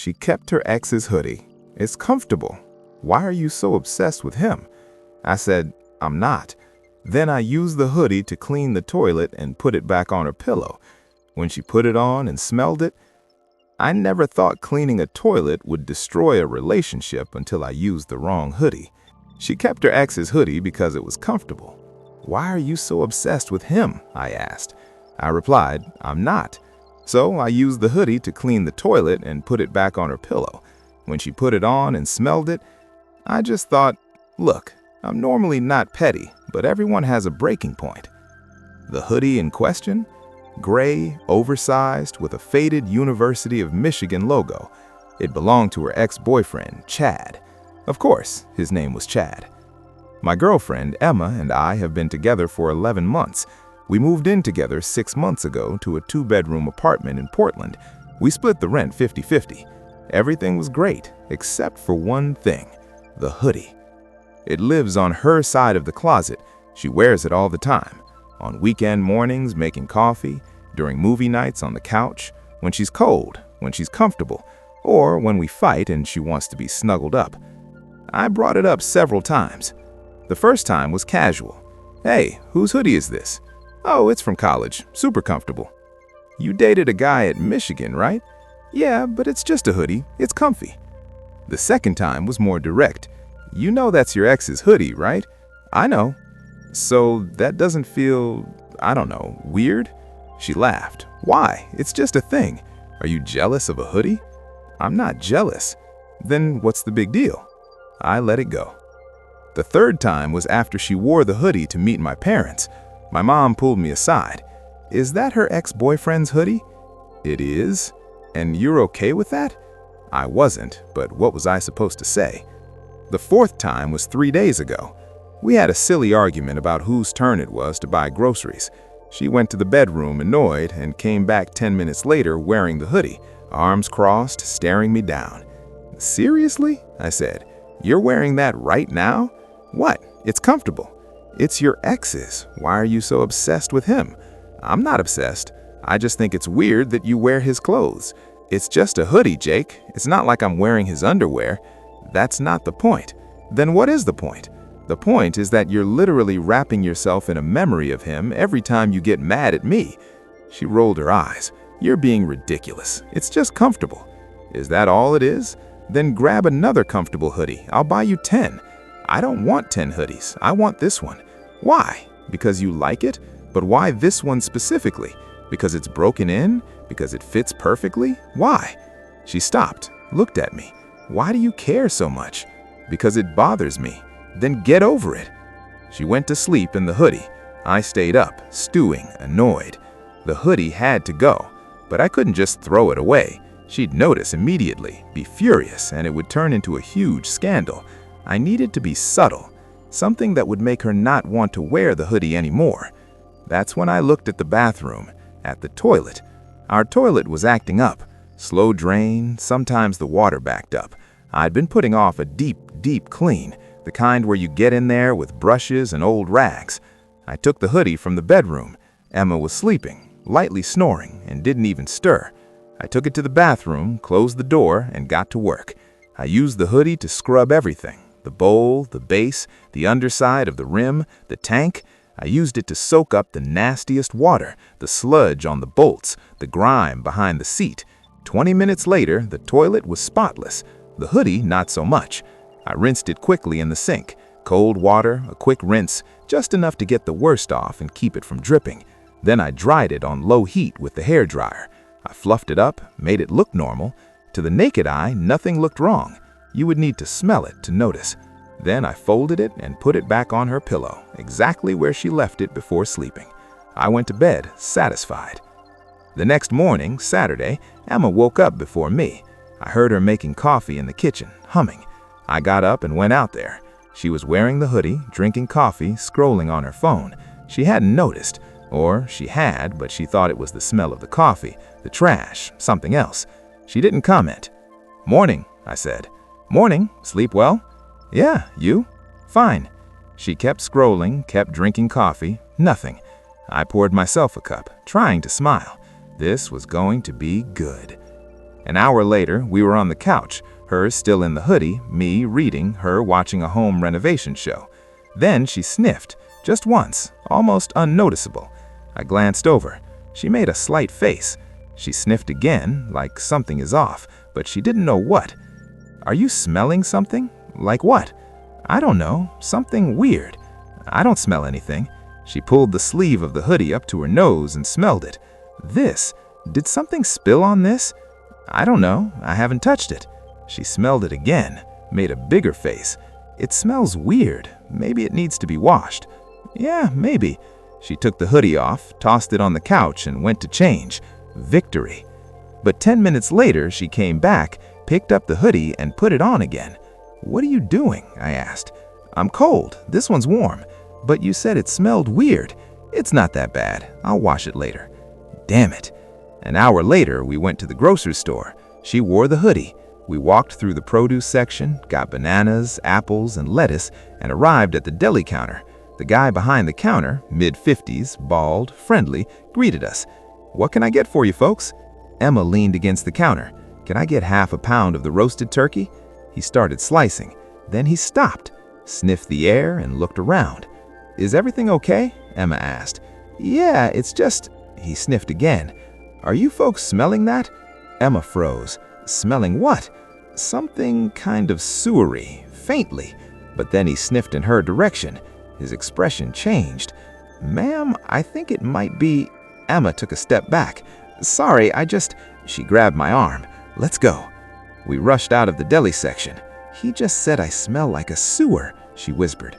She kept her ex's hoodie. It's comfortable. Why are you so obsessed with him? I said, I'm not. Then I used the hoodie to clean the toilet and put it back on her pillow. When she put it on and smelled it, I never thought cleaning a toilet would destroy a relationship until I used the wrong hoodie. She kept her ex's hoodie because it was comfortable. Why are you so obsessed with him? I asked. I replied, I'm not. So I used the hoodie to clean the toilet and put it back on her pillow. When she put it on and smelled it, I just thought, look, I'm normally not petty, but everyone has a breaking point. The hoodie in question? Gray, oversized, with a faded University of Michigan logo. It belonged to her ex-boyfriend, Chad. Of course, his name was Chad. My girlfriend, Emma, and I have been together for 11 months. We moved in together 6 months ago to a 2-bedroom apartment in Portland. We split the rent 50-50. Everything was great, except for one thing, the hoodie. It lives on her side of the closet. She wears it all the time. On weekend mornings making coffee, during movie nights on the couch, when she's cold, when she's comfortable, or when we fight and she wants to be snuggled up. I brought it up several times. The first time was casual. Hey, whose hoodie is this? Oh, it's from college, super comfortable. You dated a guy at Michigan, right? Yeah, but it's just a hoodie, it's comfy. The second time was more direct. You know that's your ex's hoodie, right? I know. So that doesn't feel, I don't know, weird? She laughed. Why? It's just a thing. Are you jealous of a hoodie? I'm not jealous. Then what's the big deal? I let it go. The third time was after she wore the hoodie to meet my parents. My mom pulled me aside. Is that her ex-boyfriend's hoodie? It is. And you're okay with that? I wasn't, but what was I supposed to say? The fourth time was 3 days ago. We had a silly argument about whose turn it was to buy groceries. She went to the bedroom annoyed and came back 10 minutes later wearing the hoodie, arms crossed, staring me down. Seriously? I said. You're wearing that right now? What? It's comfortable. It's your ex's. Why are you so obsessed with him? I'm not obsessed. I just think it's weird that you wear his clothes. It's just a hoodie, Jake. It's not like I'm wearing his underwear. That's not the point. Then what is the point? The point is that you're literally wrapping yourself in a memory of him every time you get mad at me. She rolled her eyes. You're being ridiculous. It's just comfortable. Is that all it is? Then grab another comfortable hoodie. I'll buy you 10. I don't want 10 hoodies. I want this one. Why? Because you like it? But why this one specifically? Because it's broken in? Because it fits perfectly? Why? She stopped, looked at me. Why do you care so much? Because it bothers me. Then get over it. She went to sleep in the hoodie. I stayed up, stewing, annoyed. The hoodie had to go, but I couldn't just throw it away. She'd notice immediately, be furious, and it would turn into a huge scandal. I needed to be subtle, something that would make her not want to wear the hoodie anymore. That's when I looked at the bathroom, at the toilet. Our toilet was acting up. Slow drain, sometimes the water backed up. I'd been putting off a deep clean, the kind where you get in there with brushes and old rags. I took the hoodie from the bedroom. Emma was sleeping, lightly snoring, and didn't even stir. I took it to the bathroom, closed the door, and got to work. I used the hoodie to scrub everything. The bowl, the base, the underside of the rim, the tank. I used it to soak up the nastiest water, the sludge on the bolts, the grime behind the seat. 20 minutes later, the toilet was spotless. The hoodie, not so much. I rinsed it quickly in the sink. Cold water, a quick rinse, just enough to get the worst off and keep it from dripping. Then I dried it on low heat with the hairdryer. I fluffed it up, made it look normal. To the naked eye, nothing looked wrong. You would need to smell it to notice. Then I folded it and put it back on her pillow, exactly where she left it before sleeping. I went to bed, satisfied. The next morning, Saturday, Emma woke up before me. I heard her making coffee in the kitchen, humming. I got up and went out there. She was wearing the hoodie, drinking coffee, scrolling on her phone. She hadn't noticed, or she had, but she thought it was the smell of the coffee, the trash, something else. She didn't comment. "Morning," I said. "Morning. Sleep well?" "Yeah, you?" "Fine." She kept scrolling, kept drinking coffee, nothing. I poured myself a cup, trying to smile. This was going to be good. An hour later, we were on the couch, her still in the hoodie, me reading, her watching a home renovation show. Then she sniffed, just once, almost unnoticeable. I glanced over. She made a slight face. She sniffed again, like something is off, but she didn't know what. "Are you smelling something? Like what?" "I don't know, something weird." "I don't smell anything." She pulled the sleeve of the hoodie up to her nose and smelled it. Did something spill on this?" "I don't know, I haven't touched it." She smelled it again, made a bigger face. "It smells weird, maybe it needs to be washed." "Yeah, maybe." She took the hoodie off, tossed it on the couch, and went to change. Victory. But 10 minutes later, she came back, picked up the hoodie, and put it on again. "What are you doing?" I asked. "I'm cold, this one's warm." "But you said it smelled weird." "It's not that bad, I'll wash it later." Damn it. An hour later, we went to the grocery store. She wore the hoodie. We walked through the produce section, got bananas, apples, and lettuce, and arrived at the deli counter. The guy behind the counter, mid-50s, bald, friendly, greeted us. "What can I get for you, folks?" Emma leaned against the counter. "Can I get half a pound of the roasted turkey?" He started slicing. Then he stopped, sniffed the air, and looked around. "Is everything okay?" Emma asked. "Yeah, it's just..." He sniffed again. "Are you folks smelling that?" Emma froze. "Smelling what?" "Something kind of sewery, faintly." But then he sniffed in her direction. His expression changed. "Ma'am, I think it might be..." Emma took a step back. "Sorry, She grabbed my arm. "Let's go." We rushed out of the deli section. "He just said I smell like a sewer," she whispered.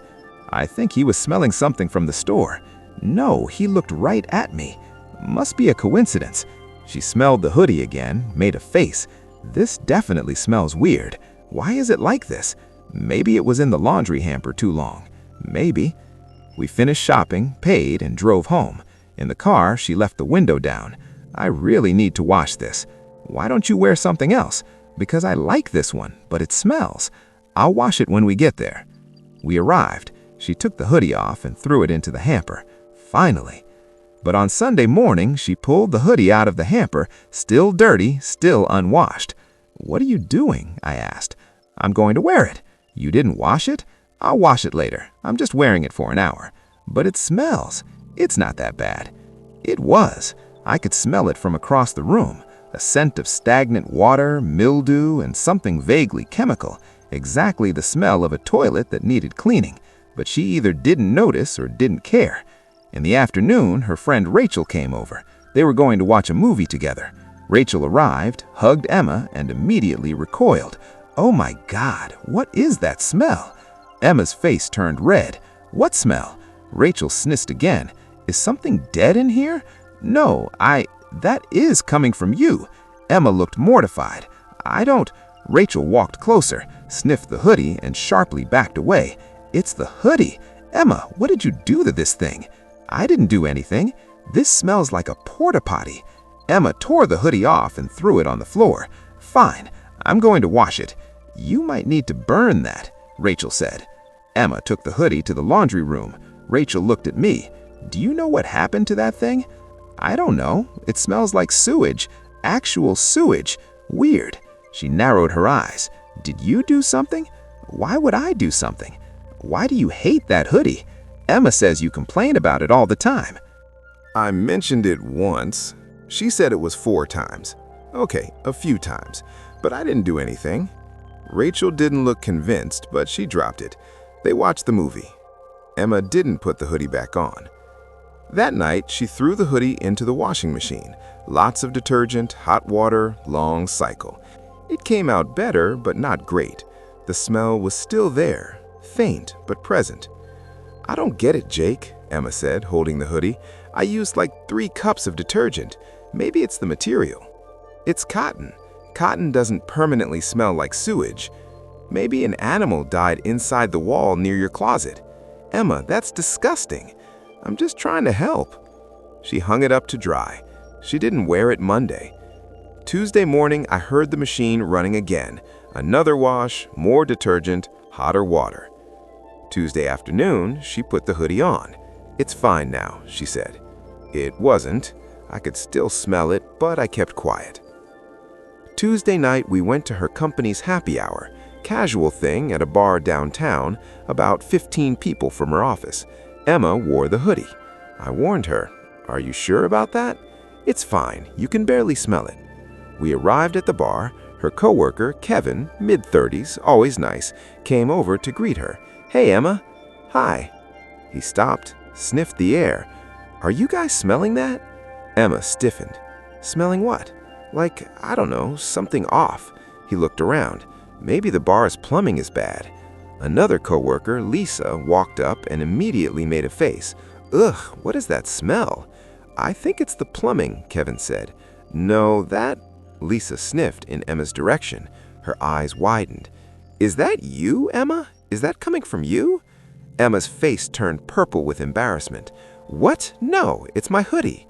"I think he was smelling something from the store." "No, he looked right at me." "Must be a coincidence." She smelled the hoodie again, made a face. "This definitely smells weird. Why is it like this? Maybe it was in the laundry hamper too long. Maybe." We finished shopping, paid, and drove home. In the car, she left the window down. "I really need to wash this." "Why don't you wear something else?" "Because I like this one, but it smells." "I'll wash it when we get there." We arrived. She took the hoodie off and threw it into the hamper. Finally. But on Sunday morning, she pulled the hoodie out of the hamper, still dirty, still unwashed. "What are you doing?" I asked. "I'm going to wear it." "You didn't wash it?" "I'll wash it later. I'm just wearing it for an hour." "But it smells." "It's not that bad." It was. I could smell it from across the room. A scent of stagnant water, mildew, and something vaguely chemical. Exactly the smell of a toilet that needed cleaning. But she either didn't notice or didn't care. In the afternoon, her friend Rachel came over. They were going to watch a movie together. Rachel arrived, hugged Emma, and immediately recoiled. "Oh my God, what is that smell?" Emma's face turned red. "What smell?" Rachel sniffed again. "Is something dead in here?" "No, that is coming from you." Emma looked mortified. "I don't..." Rachel walked closer, sniffed the hoodie, and sharply backed away. "It's the hoodie. Emma, what did you do to this thing?" "I didn't do anything. This smells like a porta potty." Emma tore the hoodie off and threw it on the floor. "Fine, I'm going to wash it." "You might need to burn that," Rachel said. Emma took the hoodie to the laundry room. Rachel looked at me. "Do you know what happened to that thing?" "I don't know. It smells like sewage. Actual sewage. Weird." She narrowed her eyes. "Did you do something?" "Why would I do something?" "Why do you hate that hoodie?" "Emma says you complain about it all the time." I mentioned it once. She said it was 4 times. Okay, a few times. But I didn't do anything. Rachel didn't look convinced, but she dropped it. They watched the movie. Emma didn't put the hoodie back on. That night, she threw the hoodie into the washing machine. Lots of detergent, hot water, long cycle. It came out better, but not great. The smell was still there, faint but present. "I don't get it, Jake," Emma said, holding the hoodie. "I used like 3 cups of detergent. Maybe it's the material." "It's cotton. Cotton doesn't permanently smell like sewage. Maybe an animal died inside the wall near your closet." "Emma, that's disgusting." "I'm just trying to help." She hung it up to dry. She didn't wear it Monday. Tuesday morning, I heard the machine running again. Another wash, more detergent, hotter water. Tuesday afternoon, she put the hoodie on. "It's fine now," she said. It wasn't. I could still smell it, but I kept quiet. Tuesday night, we went to her company's happy hour, casual thing at a bar downtown, about 15 people from her office. Emma wore the hoodie. I warned her, "Are you sure about that? It's fine, you can barely smell it." We arrived at the bar. Her coworker, Kevin, mid-30s, always nice, came over to greet her. "Hey, Emma." "Hi." He stopped, sniffed the air. "Are you guys smelling that?" Emma stiffened. "Smelling what?" "Like, I don't know, something off." He looked around. "Maybe the bar's plumbing is bad." Another coworker, Lisa, walked up and immediately made a face. "Ugh, what is that smell?" "I think it's the plumbing," Kevin said. "No, that—" Lisa sniffed in Emma's direction. Her eyes widened. "Is that you, Emma? Is that coming from you?" Emma's face turned purple with embarrassment. "What? No, it's my hoodie."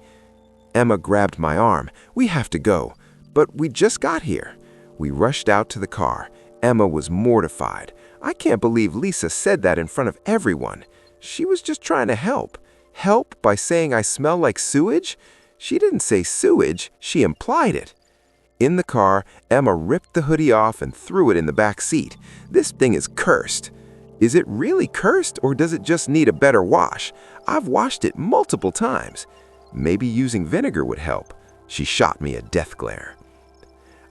Emma grabbed my arm. "We have to go." "But we just got here." We rushed out to the car. Emma was mortified. "I can't believe Lisa said that in front of everyone. She was just trying to help." "Help by saying I smell like sewage?" "She didn't say sewage, she implied it." In the car, Emma ripped the hoodie off and threw it in the back seat. "This thing is cursed." "Is it really cursed, or does it just need a better wash? I've washed it multiple times." "Maybe using vinegar would help." She shot me a death glare.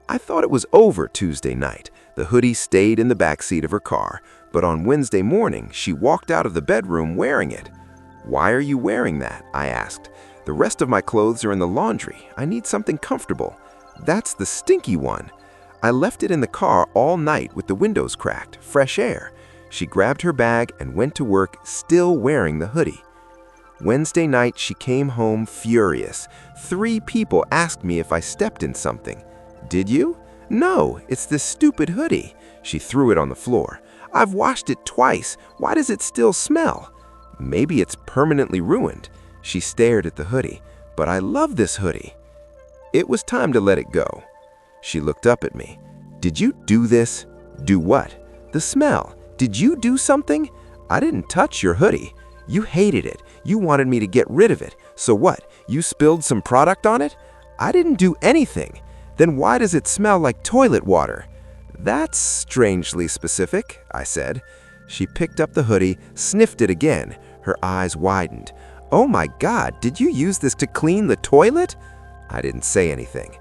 I thought it was over Tuesday night. The hoodie stayed in the back seat of her car, but on Wednesday morning, she walked out of the bedroom wearing it. "Why are you wearing that?" I asked. "The rest of my clothes are in the laundry. I need something comfortable." "That's the stinky one." "I left it in the car all night with the windows cracked, fresh air." She grabbed her bag and went to work, still wearing the hoodie. Wednesday night, she came home furious. 3 people asked me if I stepped in something. "Did you?" "No, it's this stupid hoodie." She threw it on the floor. "I've washed it twice. Why does it still smell?" "Maybe it's permanently ruined." She stared at the hoodie. "But I love this hoodie." It was time to let it go. She looked up at me. "Did you do this?" "Do what?" "The smell. Did you do something?" "I didn't touch your hoodie." "You hated it. You wanted me to get rid of it. So what? You spilled some product on it?" "I didn't do anything." "Then why does it smell like toilet water?" "That's strangely specific," I said. She picked up the hoodie, sniffed it again. Her eyes widened. "Oh my God, did you use this to clean the toilet?" I didn't say anything.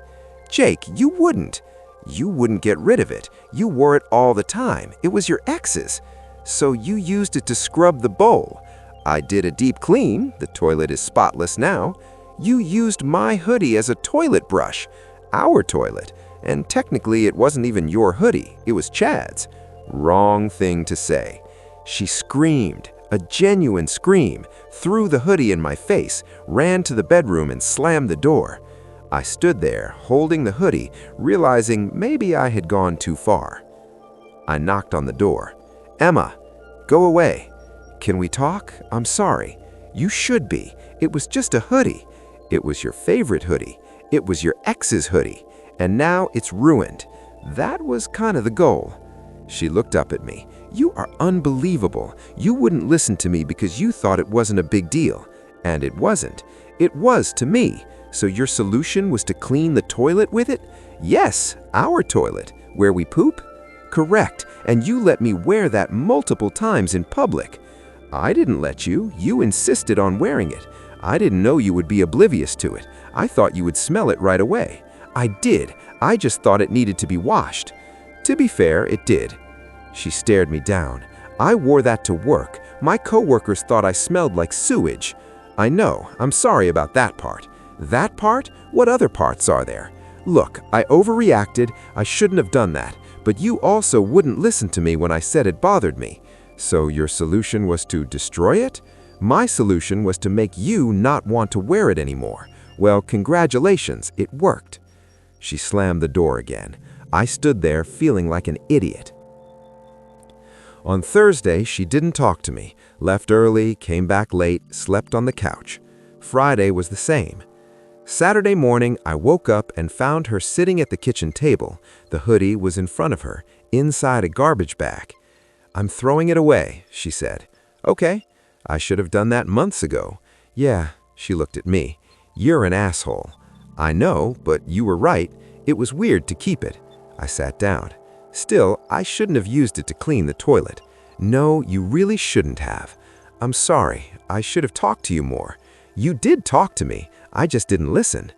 "Jake, you wouldn't." "You wouldn't get rid of it. You wore it all the time. It was your ex's." "So you used it to scrub the bowl." "I did a deep clean. The toilet is spotless now." "You used my hoodie as a toilet brush." "Our toilet. And technically it wasn't even your hoodie. It was Chad's." Wrong thing to say. She screamed, a genuine scream, threw the hoodie in my face, ran to the bedroom and slammed the door. I stood there, holding the hoodie, realizing maybe I had gone too far. I knocked on the door. "Emma, go away." "Can we talk? I'm sorry." "You should be. It was just a hoodie." "It was your favorite hoodie. It was your ex's hoodie. And now it's ruined. That was kind of the goal." She looked up at me. "You are unbelievable. You wouldn't listen to me because you thought it wasn't a big deal. And it wasn't. It was to me. So your solution was to clean the toilet with it?" "Yes, our toilet. Where we poop?" "Correct. And you let me wear that multiple times in public." "I didn't let you. You insisted on wearing it. I didn't know you would be oblivious to it. I thought you would smell it right away." "I did. I just thought it needed to be washed." "To be fair, it did." She stared me down. "I wore that to work. My coworkers thought I smelled like sewage." "I know. I'm sorry about that part." "That part? What other parts are there?" "Look, I overreacted. I shouldn't have done that. But you also wouldn't listen to me when I said it bothered me." "So your solution was to destroy it?" "My solution was to make you not want to wear it anymore." "Well, congratulations, it worked." She slammed the door again. I stood there feeling like an idiot. On Thursday, she didn't talk to me, left early, came back late, slept on the couch. Friday was the same. Saturday morning, I woke up and found her sitting at the kitchen table. The hoodie was in front of her, inside a garbage bag. "I'm throwing it away," she said. "Okay. I should have done that months ago." "Yeah," she looked at me. "You're an asshole." "I know, but you were right. It was weird to keep it. I sat down. Still, I shouldn't have used it to clean the toilet. No, you really shouldn't have. I'm sorry. I should have talked to you more. You did talk to me. I just didn't listen.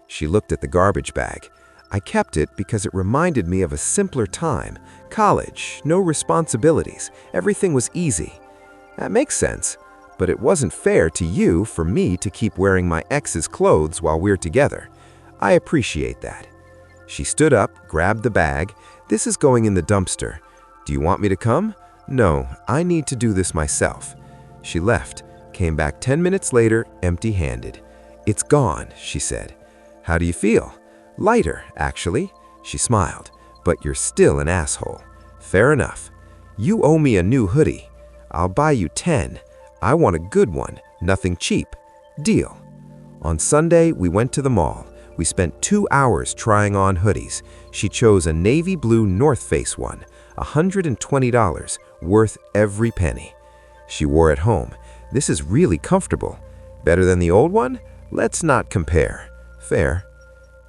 She looked at the garbage bag. I kept it because it reminded me of a simpler time. College, no responsibilities. Everything was easy. That makes sense. But it wasn't fair to you for me to keep wearing my ex's clothes while we're together. I appreciate that. She stood up, grabbed the bag. This is going in the dumpster. Do you want me to come? No, I need to do this myself. She left, came back 10 minutes later, empty-handed. It's gone, she said. How do you feel? Lighter, actually. She smiled. But you're still an asshole. Fair enough. You owe me a new hoodie. I'll buy you 10. I want a good one, nothing cheap. Deal. On Sunday, we went to the mall. We spent 2 hours trying on hoodies. She chose a navy blue North Face one, $120, worth every penny. She wore it home. This is really comfortable. Better than the old one? Let's not compare. Fair.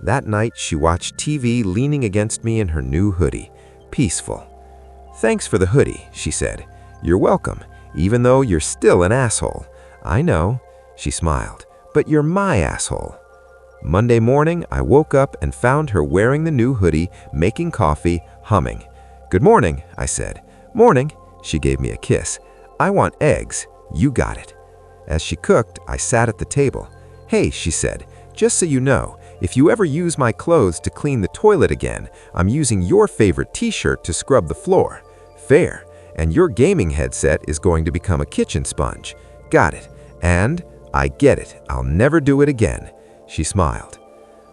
That night, she watched TV leaning against me in her new hoodie. Peaceful. Thanks for the hoodie, she said. You're welcome, even though you're still an asshole. I know, she smiled, but you're my asshole. Monday morning, I woke up and found her wearing the new hoodie, making coffee, humming. Good morning, I said. Morning, she gave me a kiss. I want eggs. You got it. As she cooked, I sat at the table. Hey, she said, just so you know, if you ever use my clothes to clean the toilet again, I'm using your favorite t-shirt to scrub the floor. Fair. And your gaming headset is going to become a kitchen sponge. Got it. And I get it. I'll never do it again. She smiled.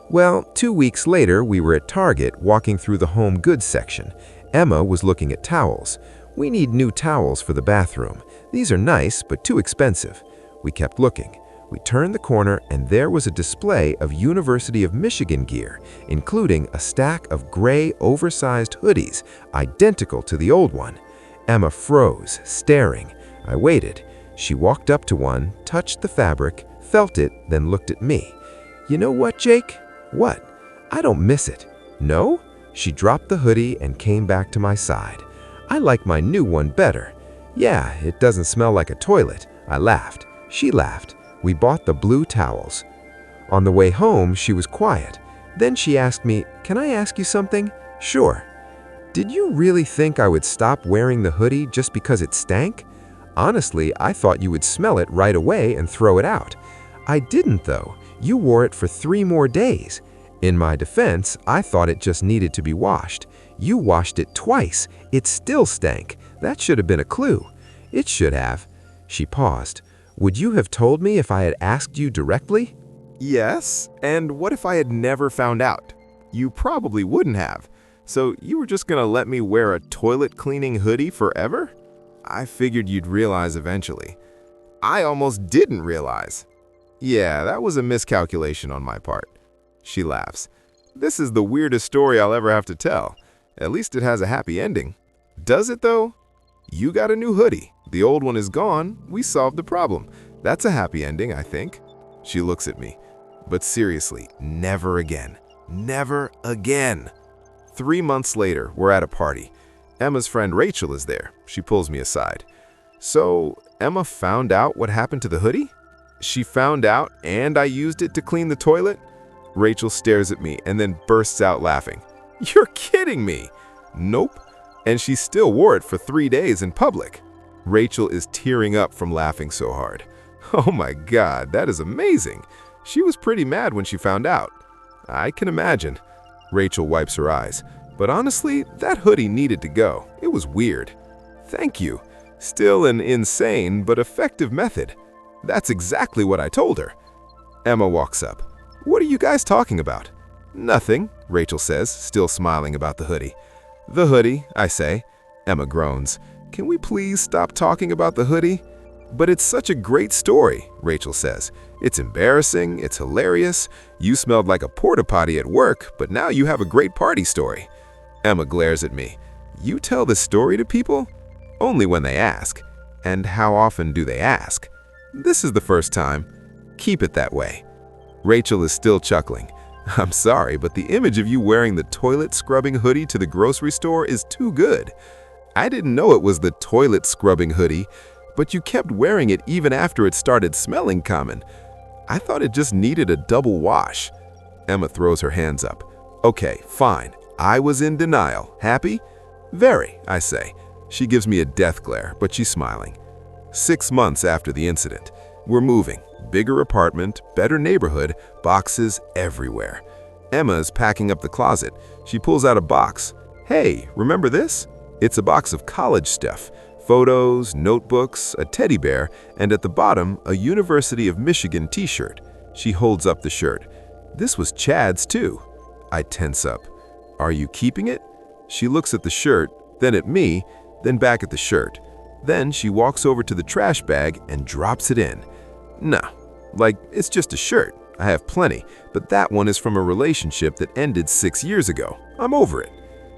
Well, 2 weeks later, we were at Target walking through the home goods section. Emma was looking at towels. We need new towels for the bathroom. These are nice, but too expensive. We kept looking. We turned the corner, and there was a display of University of Michigan gear, including a stack of gray, oversized hoodies, identical to the old one. Emma froze, staring. I waited. She walked up to one, touched the fabric, felt it, then looked at me. You know what, Jake? What? I don't miss it. No? She dropped the hoodie and came back to my side. I like my new one better. Yeah, it doesn't smell like a toilet. I laughed. She laughed. We bought the blue towels. On the way home, she was quiet. Then she asked me, "Can I ask you something?" Sure. Did you really think I would stop wearing the hoodie just because it stank? Honestly, I thought you would smell it right away and throw it out. I didn't, though. You wore it for 3 more days. In my defense, I thought it just needed to be washed. You washed it twice. It still stank. That should have been a clue. It should have. She paused. Would you have told me if I had asked you directly? Yes, and what if I had never found out? You probably wouldn't have. So you were just gonna let me wear a toilet cleaning hoodie forever? I figured you'd realize eventually. I almost didn't realize. Yeah, that was a miscalculation on my part. She laughs. This is the weirdest story I'll ever have to tell. At least it has a happy ending. Does it though? You got a new hoodie. The old one is gone. We solved the problem. That's a happy ending, I think. She looks at me. But seriously, never again. Never again. 3 months later, we're at a party. Emma's friend Rachel is there. She pulls me aside. So, Emma found out what happened to the hoodie? She found out and I used it to clean the toilet? Rachel stares at me and then bursts out laughing. You're kidding me! Nope. And she still wore it for 3 days in public. Rachel is tearing up from laughing so hard. Oh my God, that is amazing. She was pretty mad when she found out. I can imagine. Rachel wipes her eyes. But honestly, that hoodie needed to go. It was weird. Thank you. Still an insane but effective method. That's exactly what I told her. Emma walks up. What are you guys talking about? Nothing, Rachel says, still smiling about the hoodie. The hoodie, I say. Emma groans. Can we please stop talking about the hoodie? But it's such a great story, Rachel says. It's embarrassing, it's hilarious. You smelled like a porta potty at work, but now you have a great party story. Emma glares at me. You tell this story to people? Only when they ask. And how often do they ask? This is the first time. Keep it that way. Rachel is still chuckling. I'm sorry, but the image of you wearing the toilet scrubbing hoodie to the grocery store is too good. I didn't know it was the toilet scrubbing hoodie, but you kept wearing it even after it started smelling common. I thought it just needed a double wash. Emma throws her hands up. Okay, fine. I was in denial. Happy? Very, I say. She gives me a death glare, but she's smiling. 6 months after the incident. We're moving. Bigger apartment, better neighborhood, boxes everywhere. Emma's packing up the closet. She pulls out a box. Hey, remember this? It's a box of college stuff. Photos, notebooks, a teddy bear, and at the bottom, a University of Michigan t-shirt. She holds up the shirt. This was Chad's too. I tense up. Are you keeping it? She looks at the shirt, then at me, then back at the shirt. Then she walks over to the trash bag and drops it in. No, like it's just a shirt. I have plenty, but that one is from a relationship that ended 6 years ago. I'm over it.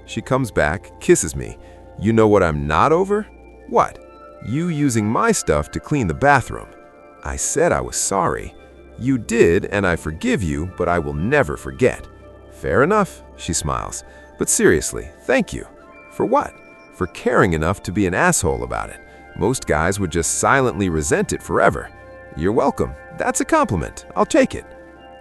She comes back, kisses me. You know what I'm not over? What? You using my stuff to clean the bathroom. I said I was sorry. You did, and I forgive you, but I will never forget. Fair enough, she smiles. But seriously, thank you. For what? For caring enough to be an asshole about it. Most guys would just silently resent it forever. You're welcome. That's a compliment. I'll take it.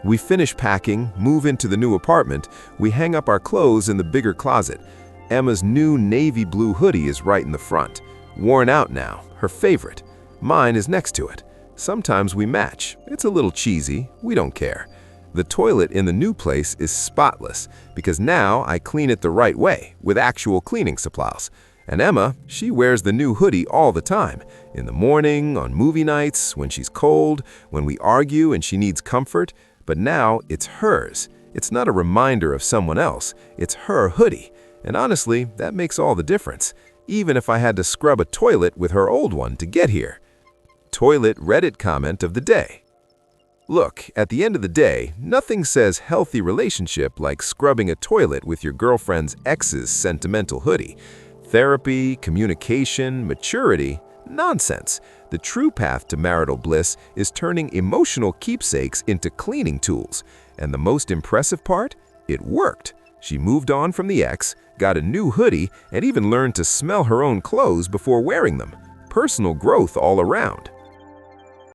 We finish packing, move into the new apartment. We hang up our clothes in the bigger closet. Emma's new navy blue hoodie is right in the front. Worn out now, her favorite. Mine is next to it. Sometimes we match. It's a little cheesy. We don't care. The toilet in the new place is spotless because now I clean it the right way with actual cleaning supplies. And Emma, she wears the new hoodie all the time. In the morning, on movie nights, when she's cold, when we argue and she needs comfort. But now it's hers. It's not a reminder of someone else. It's her hoodie. And honestly, that makes all the difference. Even if I had to scrub a toilet with her old one to get here. Toilet Reddit comment of the day. Look, at the end of the day, nothing says healthy relationship like scrubbing a toilet with your girlfriend's ex's sentimental hoodie. Therapy, communication, maturity, nonsense. The true path to marital bliss is turning emotional keepsakes into cleaning tools. And the most impressive part? It worked. She moved on from the ex, got a new hoodie, and even learned to smell her own clothes before wearing them. Personal growth all around.